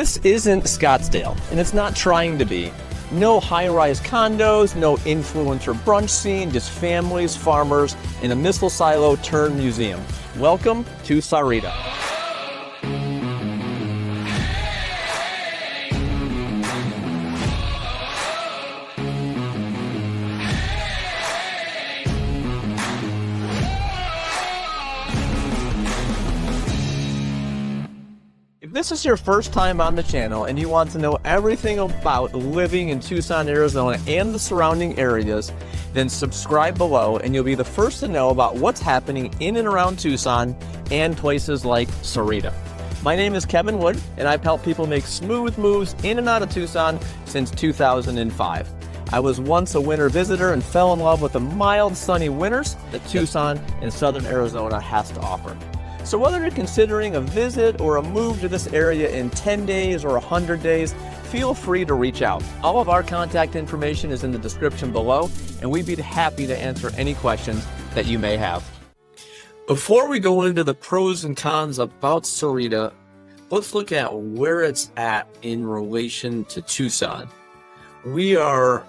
This isn't Scottsdale, and it's not trying to be. No high-rise condos, no influencer brunch scene, just families, farmers, and a missile silo turned museum. Welcome to Sahuarita. If this is your first time on the channel and you want to know everything about living in Tucson, Arizona and the surrounding areas, then subscribe below and you'll be the first to know about what's happening in and around Tucson and places like Sahuarita. My name is Kevin Wood and I've helped people make smooth moves in and out of Tucson since 2005. I was once a winter visitor and fell in love with the mild, sunny winters that Tucson and southern Arizona has to offer. So whether you're considering a visit or a move to this area in 10 days or 100 days, feel free to reach out. All of our contact information is in the description below, and we'd be happy to answer any questions that you may have. Before we go into the pros and cons about Sahuarita, let's look at where it's at in relation to Tucson. We are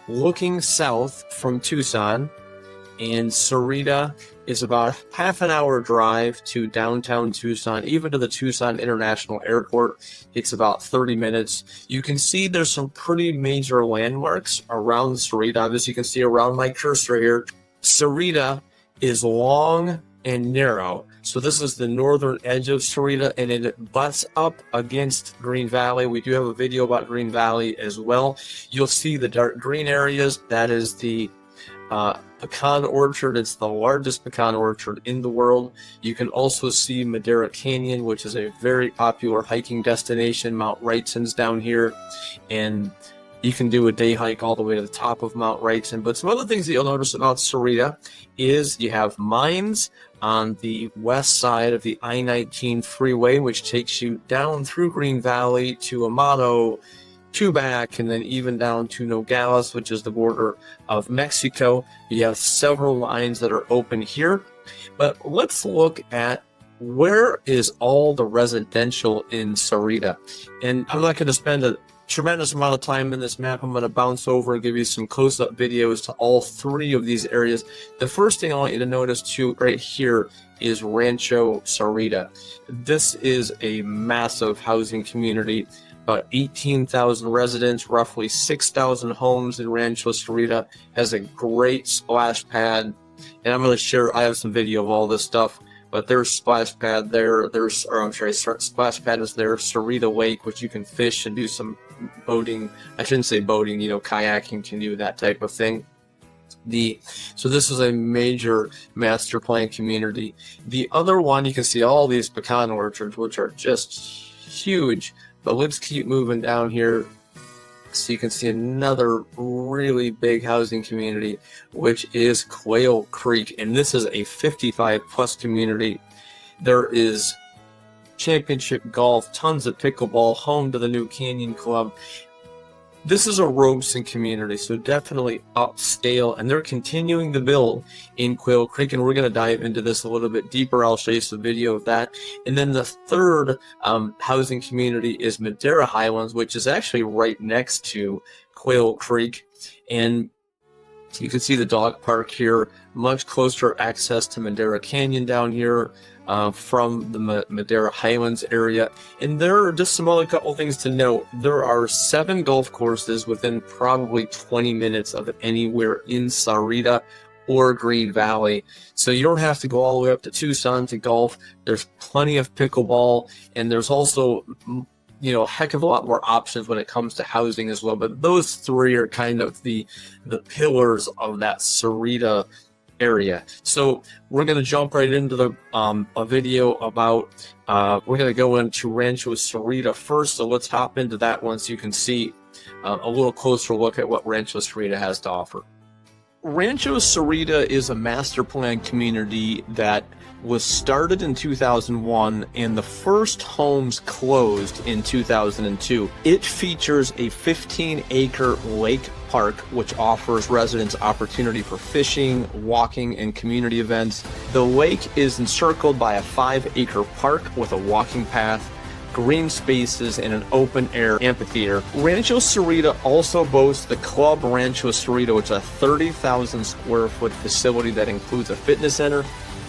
looking south from Tucson, and Sahuarita is about half an hour drive to downtown Tucson. Even to the Tucson International Airport, it's about 30 minutes. You can see there's some pretty major landmarks around Sahuarita. Obviously, you can see around my cursor here. Sahuarita is long and narrow. So this is the northern edge of Sahuarita, and it butts up against Green Valley. We do have a video about Green Valley as well. You'll see the dark green areas. That is the pecan orchard. It's the largest pecan orchard in the world. You can also see Madera Canyon, which is a very popular hiking destination. Mount Wrightson's down here, and you can do a day hike all the way to the top of Mount Wrightson. But some other things that you'll notice about Sahuarita is you have mines on the west side of the I-19 freeway, which takes you down through Green Valley to Amado, back, and then even down to Nogales, which is the border of Mexico. You have several lines that are open here. But let's look at where is all the residential in Sahuarita. And I'm not going to spend a tremendous amount of time in this map. I'm going to bounce over and give you some close-up videos to all three of these areas. The first thing I want you to notice too right here is Rancho Sahuarita. This is a massive housing community. About 18,000 residents, roughly 6,000 homes in Rancho Sahuarita. Has a great splash pad, and I'm going to share. I have some video of all this stuff, but there's splash pad there. Splash pad is there. Sahuarita Lake, which you can fish and do some boating. I shouldn't say boating. You know, kayaking, can do that type of thing. So this is a major master plan community. The other one, you can see all these pecan orchards, which are just huge. But let's keep moving down here so you can see another really big housing community, which is Quail Creek. And this is a 55+ community. There is championship golf, tons of pickleball, home to the new Canyon Club. This is a Robeson community, so definitely upscale, and they're continuing to build in Quail Creek, and we're going to dive into this a little bit deeper. I'll show you some video of that. And then the third housing community is Madera Highlands, which is actually right next to Quail Creek, and you can see the dog park here, much closer access to Madera Canyon down here from the Madera Highlands area. And there are just some other couple things to note. There are 7 golf courses within probably 20 minutes of anywhere in Sahuarita or Green Valley. So you don't have to go all the way up to Tucson to golf. There's plenty of pickleball, and there's also, you know, a heck of a lot more options when it comes to housing as well. But those three are kind of the pillars of that Sahuarita area. So we're going to jump right into the a video about we're going to go into Rancho Sahuarita first. So let's hop into that one so you can see a little closer look at what Rancho Sahuarita has to offer. Rancho Sahuarita is a master plan community that was started in 2001 and the first homes closed in 2002. It features a 15-acre lake park which offers residents opportunity for fishing, walking, and community events. The lake is encircled by a 5-acre park with a walking path, green spaces, and an open-air amphitheater. Rancho Sahuarita also boasts the Club Rancho Sahuarita, which is a 30,000 square foot facility that includes a fitness center,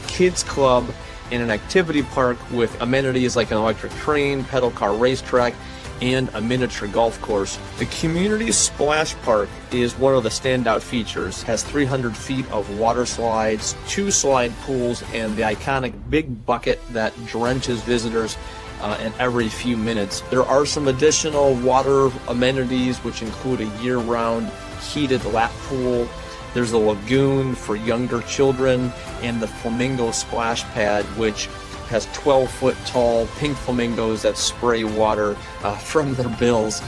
kids club, and an activity park with amenities like an electric train, pedal car racetrack, and a miniature golf course. The community splash park is one of the standout features. It has 300 feet of water slides, 2 slide pools, and the iconic big bucket that drenches visitors and every few minutes. There are some additional water amenities which include a year-round heated lap pool. There's a lagoon for younger children and the flamingo splash pad, which has 12-foot tall pink flamingos that spray water from their bills.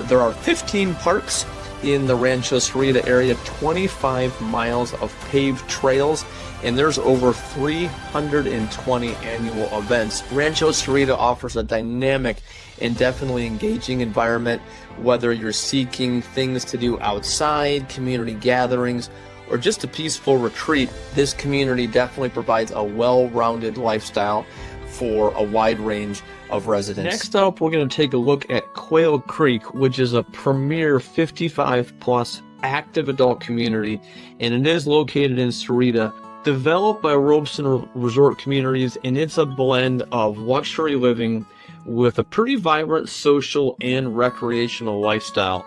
There are 15 parks in the Rancho Sahuarita area, 25 miles of paved trails, and there's over 320 annual events. Rancho Sahuarita offers a dynamic and definitely engaging environment, whether you're seeking things to do outside, community gatherings, or just a peaceful retreat. This community definitely provides a well-rounded lifestyle for a wide range of residents. Next up, we're going to take a look at Quail Creek, which is a premier 55-plus active adult community, and it is located in Sahuarita. Developed by Robeson Resort Communities, and it's a blend of luxury living with a pretty vibrant social and recreational lifestyle.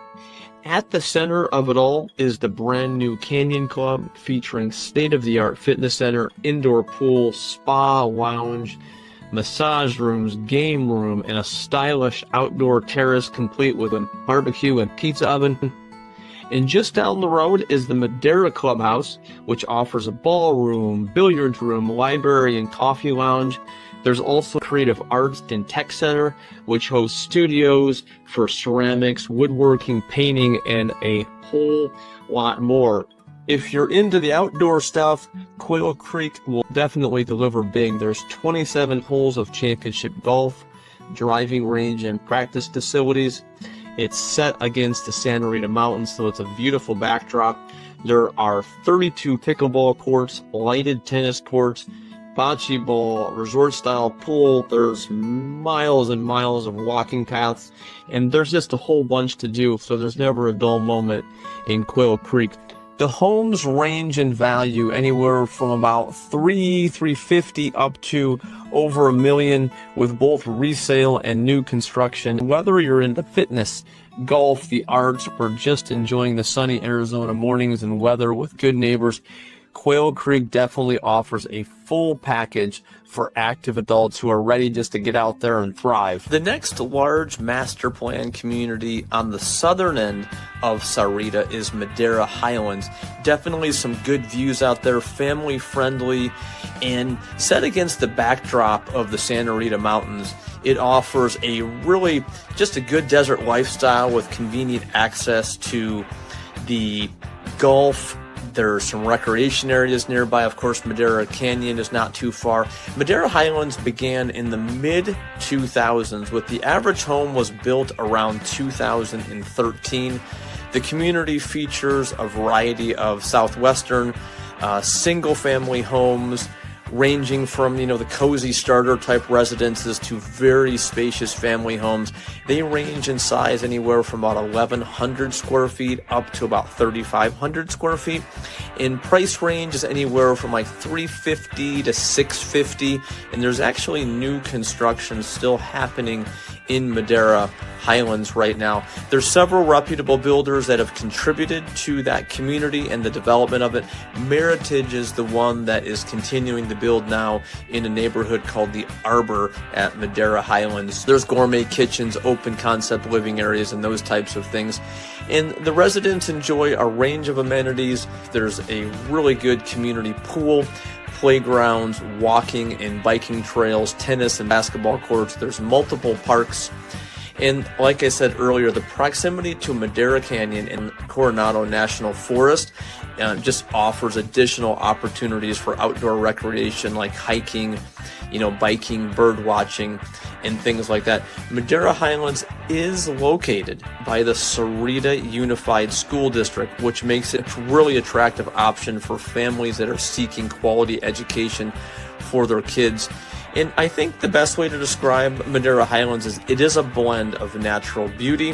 At the center of it all is the brand new Canyon Club, featuring state-of-the-art fitness center, indoor pool, spa, lounge, massage rooms, game room, and a stylish outdoor terrace complete with a barbecue and pizza oven. And just down the road is the Madera Clubhouse, which offers a ballroom, billiards room, library, and coffee lounge. There's also Creative Arts and Tech Center, which hosts studios for ceramics, woodworking, painting, and a whole lot more. If you're into the outdoor stuff, Quail Creek will definitely deliver big. There's 27 holes of championship golf, driving range, and practice facilities. It's set against the Santa Rita Mountains, so it's a beautiful backdrop. There are 32 pickleball courts, lighted tennis courts, bocce ball, resort-style pool. There's miles and miles of walking paths, and there's just a whole bunch to do, so there's never a dull moment in Quail Creek. The homes range in value anywhere from about $350 up to over $1 million, with both resale and new construction. Whether you're into fitness, golf, the arts, or just enjoying the sunny Arizona mornings and weather with good neighbors, Quail Creek definitely offers a full package for active adults who are ready just to get out there and thrive. The next large master plan community on the southern end of Sahuarita is Madera Highlands. Definitely some good views out there, family friendly, and set against the backdrop of the Santa Rita Mountains. It offers a really just a good desert lifestyle with convenient access to the Gulf. There's some recreation areas nearby. Of course, Madera Canyon is not too far. Madera Highlands began in the mid-2000s, with the average home was built around 2013. The community features a variety of southwestern single-family homes, ranging from, the cozy starter type residences to very spacious family homes. They range in size anywhere from about 1,100 square feet up to about 3,500 square feet. In price range is anywhere from like $350 to $650, and there's actually new construction still happening in Madera Highlands right now. There's several reputable builders that have contributed to that community and the development of it. Meritage is the one that is continuing to build now in a neighborhood called the Arbor at Madera Highlands. There's gourmet kitchens, open concept living areas, and those types of things. And the residents enjoy a range of amenities. There's a really good community pool, playgrounds, walking and biking trails, tennis and basketball courts. There's multiple parks. And like I said earlier, the proximity to Madera Canyon and Coronado National Forest just offers additional opportunities for outdoor recreation like hiking, biking, bird watching, and things like that. Madera Highlands is located by the Sahuarita Unified School District, which makes it a really attractive option for families that are seeking quality education for their kids. And I think the best way to describe Madera Highlands is it is a blend of natural beauty,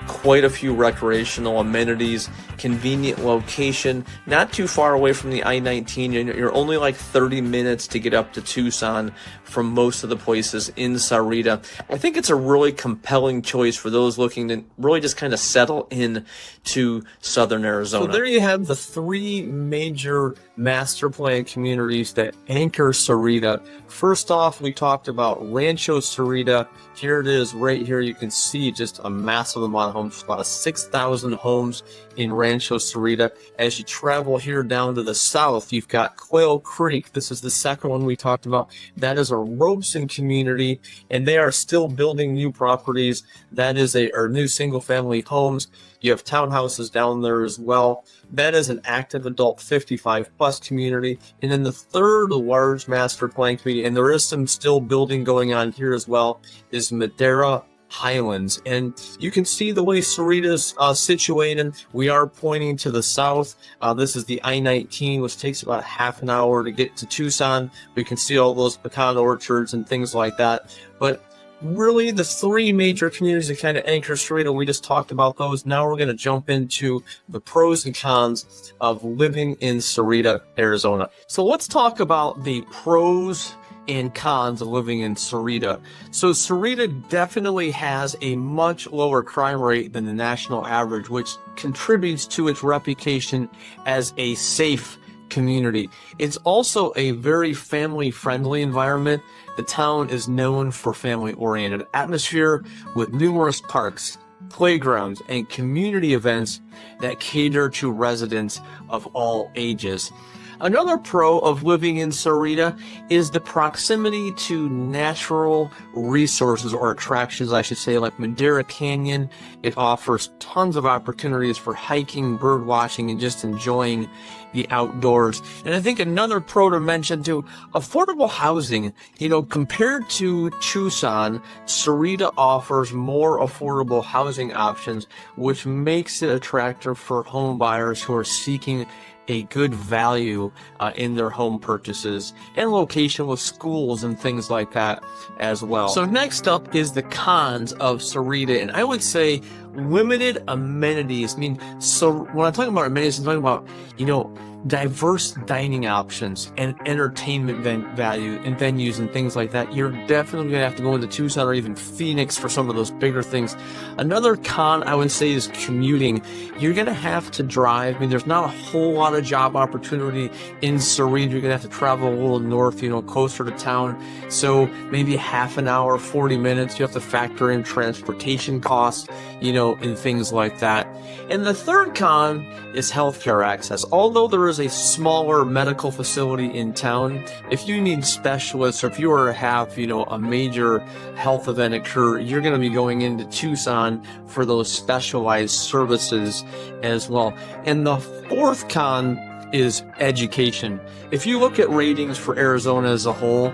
quite a few recreational amenities, convenient location, not too far away from the I-19. You're only like 30 minutes to get up to Tucson from most of the places in Sahuarita. I think it's a really compelling choice for those looking to really just kind of settle in to southern Arizona. So there you have the three major master plan communities that anchor Sahuarita. First off, we talked about Rancho Sahuarita. Here it is right here. You can see just a massive amount of homes, about 6,000 homes in Rancho Sahuarita. As you travel here down to the south, you've got Quail Creek. This is the second one we talked about. That is a Robeson community, and they are still building new properties. That is our new single-family homes. You have townhouses down there as well. That is an active adult 55-plus community. And then the third large master plan community, and there is some still building going on here as well, is Madera Highlands. And you can see the way Sahuarita is situated. We are pointing to the south. This is the I-19, which takes about half an hour to get to Tucson. We can see all those pecan orchards and things like that. But really, the three major communities that kind of anchor Sahuarita, we just talked about those. Now we're going to jump into the pros and cons of living in Sahuarita, Arizona. So let's talk about the pros and cons of living in Sahuarita. So Sahuarita definitely has a much lower crime rate than the national average, which contributes to its reputation as a safe community. It's also a very family-friendly environment. The town is known for family-oriented atmosphere with numerous parks, playgrounds, and community events that cater to residents of all ages. Another pro of living in Sahuarita is the proximity to natural resources, or attractions, I should say, like Madera Canyon. It offers tons of opportunities for hiking, bird watching, and just enjoying the outdoors. And I think another pro to mention too, affordable housing. You know, compared to Tucson, Sahuarita offers more affordable housing options, which makes it attractive for home buyers who are seeking a good value in their home purchases, and location with schools and things like that as well. So next up is the cons of Sahuarita, and I would say limited amenities. I mean, so when I'm talking about amenities, I'm talking about, you know, diverse dining options and entertainment value and venues and things like that. You're definitely gonna have to go into Tucson or even Phoenix for some of those bigger things. Another con I would say is commuting. You're gonna have to drive. I mean, there's not a whole lot of job opportunity in Sahuarita. You're gonna have to travel a little north, you know, closer to town. So maybe half an hour, 40 minutes. You have to factor in transportation costs, you know, and things like that. And the third con is healthcare access. Although there is a smaller medical facility in town, if you need specialists, or if you were to have, you know, a major health event occur, you're going to be going into Tucson for those specialized services as well. And the fourth con is education. If you look at ratings for Arizona as a whole,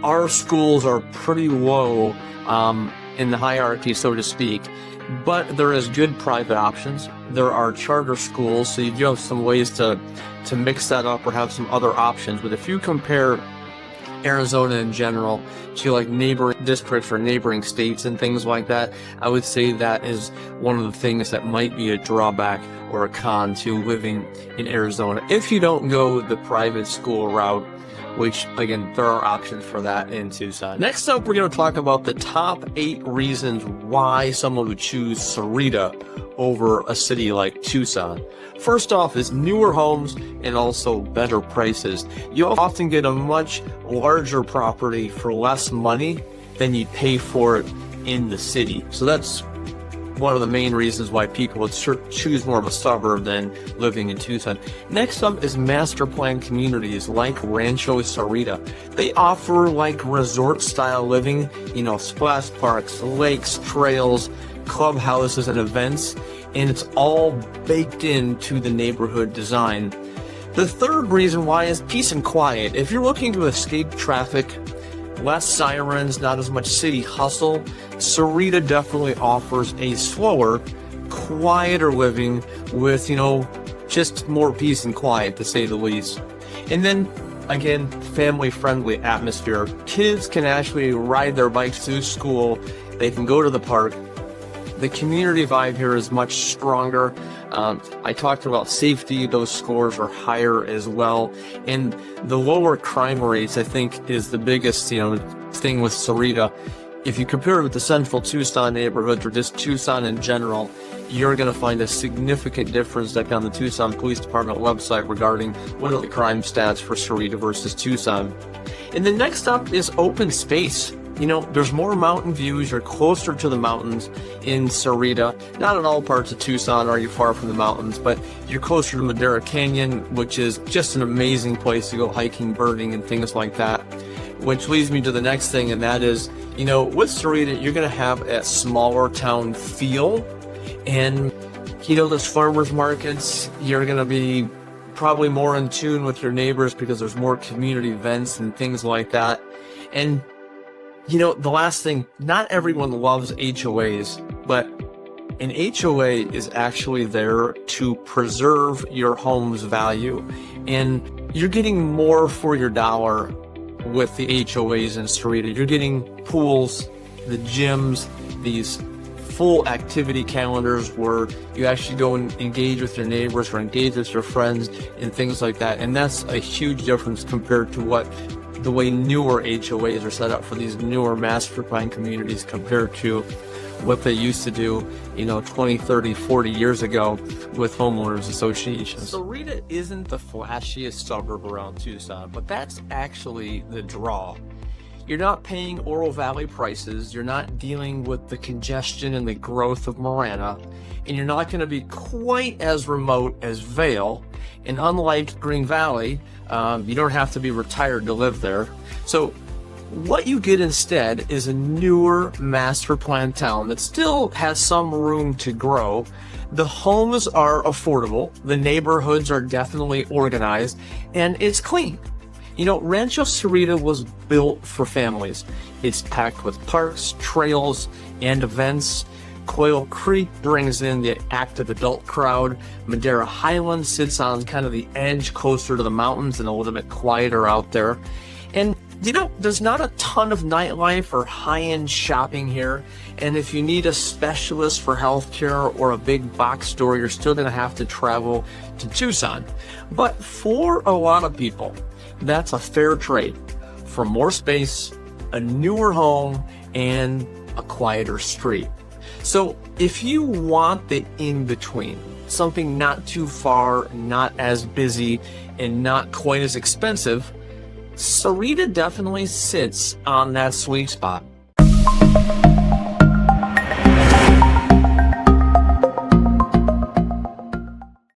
our schools are pretty low in the hierarchy, so to speak. But there is good private options. There are charter schools, so you do have some ways to mix that up or have some other options. But if you compare Arizona in general to like neighboring districts or neighboring states and things like that, I would say that is one of the things that might be a drawback or a con to living in Arizona if you don't go the private school route, which, again, there are options for that in Tucson. Next up, we're going to talk about the top 8 reasons why someone would choose Sahuarita over a city like Tucson. First off is newer homes and also better prices. You'll often get a much larger property for less money than you'd pay for it in the city. So that's one of the main reasons why people would choose more of a suburb than living in Tucson. Next up is master plan communities like Rancho Sahuarita. They offer like resort style living, you know, splash parks, lakes, trails, clubhouses, and events, and it's all baked into the neighborhood design. The third reason why is peace and quiet. If you're looking to escape traffic, less sirens, not as much city hustle, Sahuarita definitely offers a slower, quieter living with, you know, just more peace and quiet, to say the least. And then Again, family-friendly atmosphere. Kids can actually ride their bikes through school. They can go to the park. The community vibe here is much stronger. I talked about safety. Those scores are higher as well. And the lower crime rates, I think, is the biggest, thing with Sahuarita. If you compare it with the central Tucson neighborhoods or just Tucson in general, you're going to find a significant difference like on the Tucson Police Department website regarding what are the crime stats for Sahuarita versus Tucson. And the next up is open space. There's more mountain views. You're closer to the mountains in Sahuarita. Not in all parts of Tucson are you far from the mountains, but you're closer to Madera Canyon, which is just an amazing place to go hiking, birding, and things like that. Which leads me to the next thing, and that is, with Sahuarita, you're going to have a smaller town feel. And, those farmers markets, you're going to be probably more in tune with your neighbors because there's more community events and things like that. And the last thing, not everyone loves HOAs, but an HOA is actually there to preserve your home's value. And you're getting more for your dollar with the HOAs in Sahuarita. You're getting pools, the gyms, these full activity calendars where you actually go and engage with your neighbors or engage with your friends and things like that. And that's a huge difference compared to the way newer HOAs are set up for these newer master plan communities compared to what they used to do, 20, 30, 40 years ago with homeowners associations. Sahuarita isn't the flashiest suburb around Tucson, but that's actually the draw. You're not paying Oro Valley prices, you're not dealing with the congestion and the growth of Marana, and you're not going to be quite as remote as Vail. And unlike Green Valley, you don't have to be retired to live there. So what you get instead is a newer master plan town that still has some room to grow. The homes are affordable, the neighborhoods are definitely organized, and it's clean. Rancho Sahuarita was built for families. It's packed with parks, trails, and events. Quail Creek brings in the active adult crowd. Madera Highlands sits on kind of the edge closer to the mountains and a little bit quieter out there. And there's not a ton of nightlife or high-end shopping here. And if you need a specialist for healthcare or a big box store, you're still going to have to travel to Tucson. But for a lot of people, that's a fair trade for more space, a newer home, and a quieter street. So if you want the in-between, something not too far, not as busy, and not quite as expensive, Sahuarita definitely sits on that sweet spot.